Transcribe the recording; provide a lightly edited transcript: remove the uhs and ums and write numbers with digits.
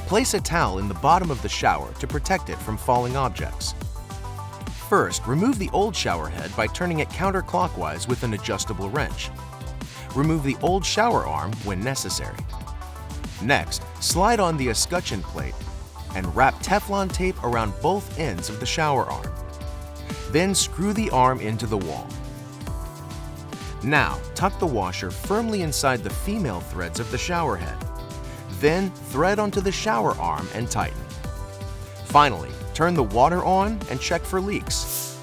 Place a towel in the bottom of the shower to protect it from falling objects. First, remove the old shower head by turning it counterclockwise with an adjustable wrench. Remove the old shower arm when necessary. Next, slide on the escutcheon plate and wrap Teflon tape around both ends of the shower arm. Then screw the arm into the wall. Now, tuck the washer firmly inside the female threads of the shower head. Then, thread onto the shower arm and tighten. Finally, turn the water on and check for leaks.